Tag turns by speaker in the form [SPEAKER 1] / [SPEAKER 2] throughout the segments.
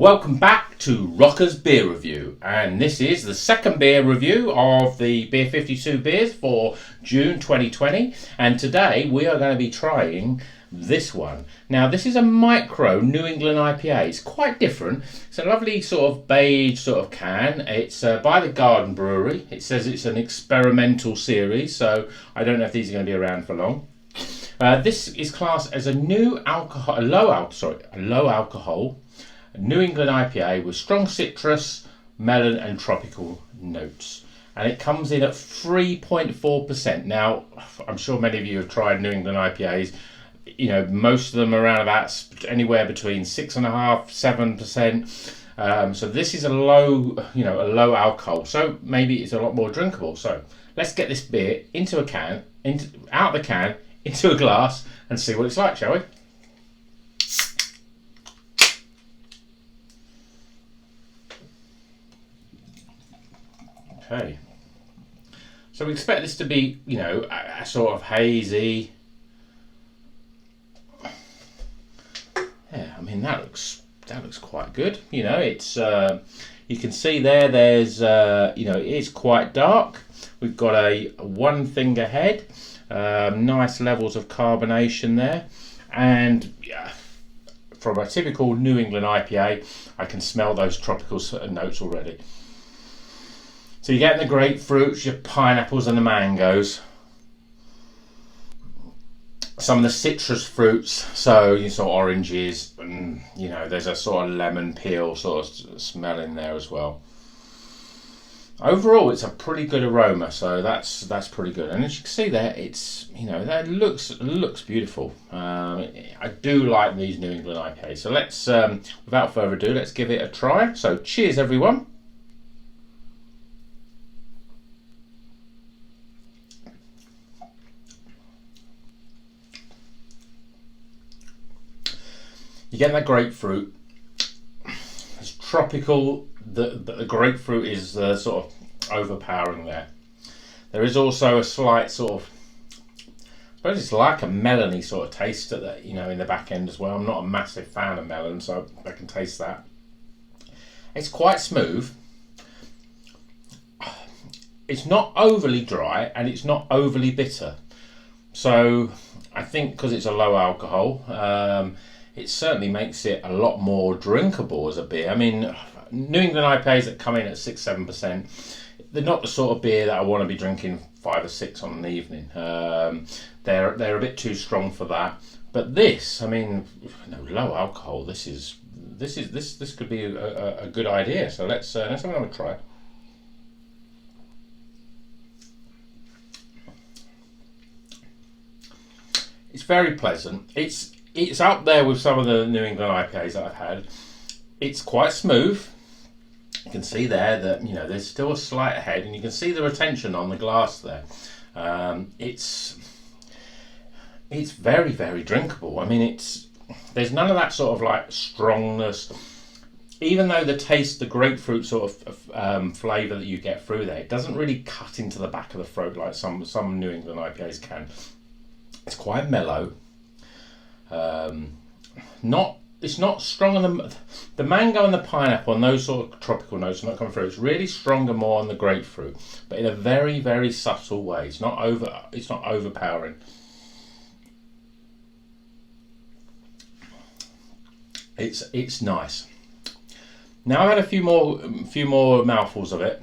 [SPEAKER 1] Welcome back to Rocker's Beer Review, and this is the second beer review of the Beer 52 beers for June 2020, and today we are going to be trying this one. Now this is a micro New England IPA. It's quite different. It's a lovely sort of beige sort of can. It's by the Garden Brewery. It says it's an experimental series, so I don't know if these are going to be around for long. This is classed as a low alcohol New England IPA with strong citrus, melon and tropical notes. And it comes in at 3.4%. Now, I'm sure many of you have tried New England IPAs. You know, most of them are around about anywhere between 6.5%, 7%. So this is a low alcohol. So maybe it's a lot more drinkable. So let's get this beer into a can, out of the can, into a glass and see what it's like, shall we? Okay, so we expect this to be, you know, a sort of hazy. Yeah, I mean that looks quite good. You know, it's you can see there's you know, it is quite dark. We've got a one finger head, nice levels of carbonation there, and yeah, from a typical New England IPA, I can smell those tropical notes already. So you're getting the grapefruits, your pineapples and the mangoes. Some of the citrus fruits, so you saw oranges, and you know, there's a sort of lemon peel sort of smell in there as well. Overall, it's a pretty good aroma, so that's pretty good. And as you can see there, it's, you know, that looks beautiful. I do like these New England IPAs. So let's, without further ado, let's give it a try. So cheers, everyone. You get that grapefruit. It's tropical. The grapefruit is sort of overpowering there. There is also a slight sort of, I suppose it's like a melony sort of taste at that, you know, in the back end as well. I'm not a massive fan of melon, so I can taste that. It's quite smooth. It's not overly dry and it's not overly bitter. So I think because it's a low alcohol, it certainly makes it a lot more drinkable as a beer. I mean, New England IPAs that come in at 6-7%, they're not the sort of beer that I want to be drinking 5 or 6 on an evening. They're a bit too strong for that. But this, I mean, you know, low alcohol. This could be a good idea. So let's have another try. It's very pleasant. It's up there with some of the New England IPAs that I've had. It's quite smooth. You can see there that, you know, there's still a slight head, and you can see the retention on the glass there. It's very, very drinkable. I mean, there's none of that sort of like strongness. Even though the grapefruit sort of flavour that you get through there, it doesn't really cut into the back of the throat like some New England IPAs can. It's quite mellow. It's not strong on the mango and the pineapple and those sort of tropical notes are not coming through. It's really stronger more on the grapefruit, but in a very, very subtle way. It's not overpowering. It's nice. Now I've had a few more mouthfuls of it.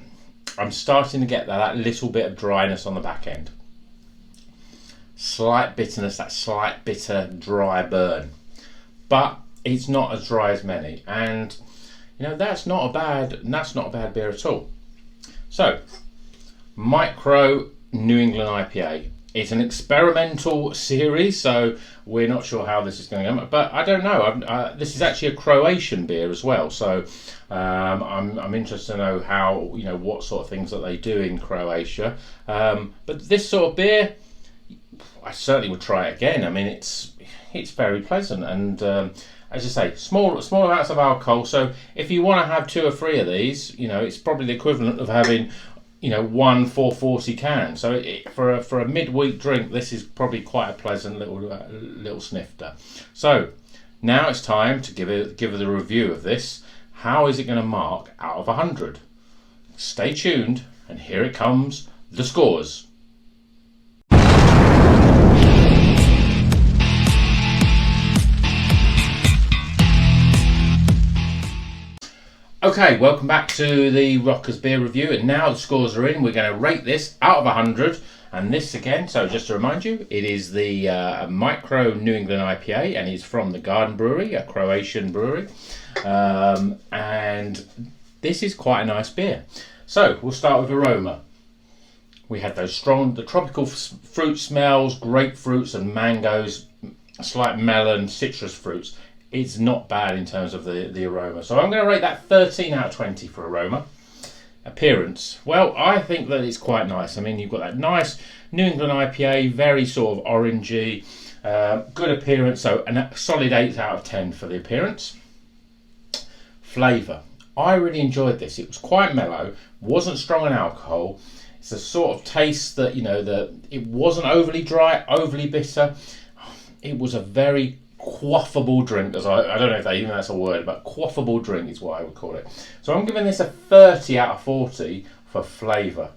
[SPEAKER 1] I'm starting to get that little bit of dryness on the back end. Slight bitterness, that slight bitter dry burn, but it's not as dry as many, and you know, that's not a bad beer at all. So, micro New England IPA. It's an experimental series, so we're not sure how this is going to go, but I don't know. This is actually a Croatian beer as well, so I'm interested to know how, you know, what sort of things that they do in Croatia. But this sort of beer, I certainly would try it again. I mean, it's very pleasant, and as I say, small amounts of alcohol. So if you want to have 2 or 3 of these, you know, it's probably the equivalent of having, you know, 1 440 can. So for a midweek drink, this is probably quite a pleasant little snifter. So now it's time to give it the review of this. How is it going to mark out of 100? Stay tuned, and here it comes, the scores. Okay, welcome back to the Rockers Beer Review, and now the scores are in. We're going to rate this out of 100, and this again, so just to remind you, it is the Micro New England IPA, and it's from the Garden Brewery, a Croatian brewery, and this is quite a nice beer. So, we'll start with aroma. We had those strong, the tropical fruit smells, grapefruits and mangoes, a slight melon, citrus fruits. It's not bad in terms of the aroma. So I'm going to rate that 13 out of 20 for aroma. Appearance. Well, I think that it's quite nice. I mean, you've got that nice New England IPA, very sort of orangey, good appearance. So a solid 8 out of 10 for the appearance. Flavour. I really enjoyed this. It was quite mellow, wasn't strong in alcohol. It's a sort of taste that, you know, that it wasn't overly dry, overly bitter. It was a very quaffable drink, as I don't know if that's a word, but quaffable drink is what I would call it. So I'm giving this a 30 out of 40 for flavour.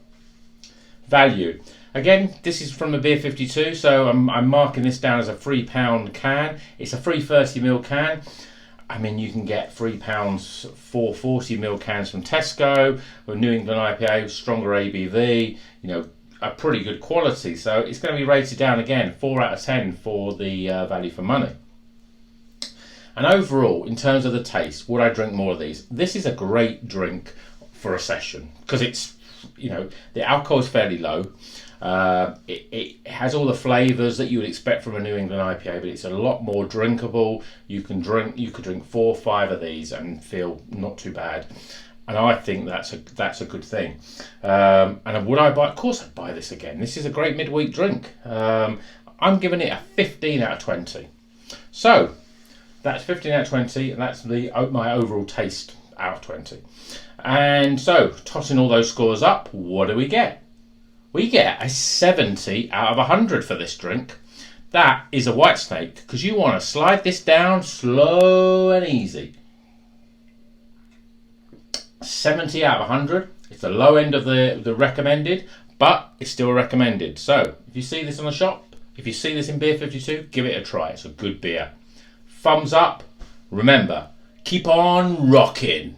[SPEAKER 1] Value. Again, this is from the Beer 52, so I'm marking this down as a £3 can. It's a free 30ml can. I mean, you can get £3 for 40ml cans from Tesco, or New England IPA, stronger ABV, you know, a pretty good quality. So it's going to be rated down again, 4 out of 10 for the value for money. And overall, in terms of the taste, would I drink more of these? This is a great drink for a session because it's, you know, the alcohol is fairly low. It has all the flavours that you would expect from a New England IPA, but it's a lot more drinkable. You could drink 4 or 5 of these and feel not too bad. And I think that's a good thing. And would I buy? Of course, I'd buy this again. This is a great midweek drink. I'm giving it a 15 out of 20. So that's 15 out of 20, and that's my overall taste out of 20. And so, tossing all those scores up, what do we get? We get a 70 out of 100 for this drink. That is a Whitesnake, because you want to slide this down slow and easy. 70 out of 100. It's the low end of the recommended, but it's still recommended. So, if you see this on the shop, if you see this in Beer 52, give it a try. It's a good beer. Thumbs up. Remember, keep on rocking.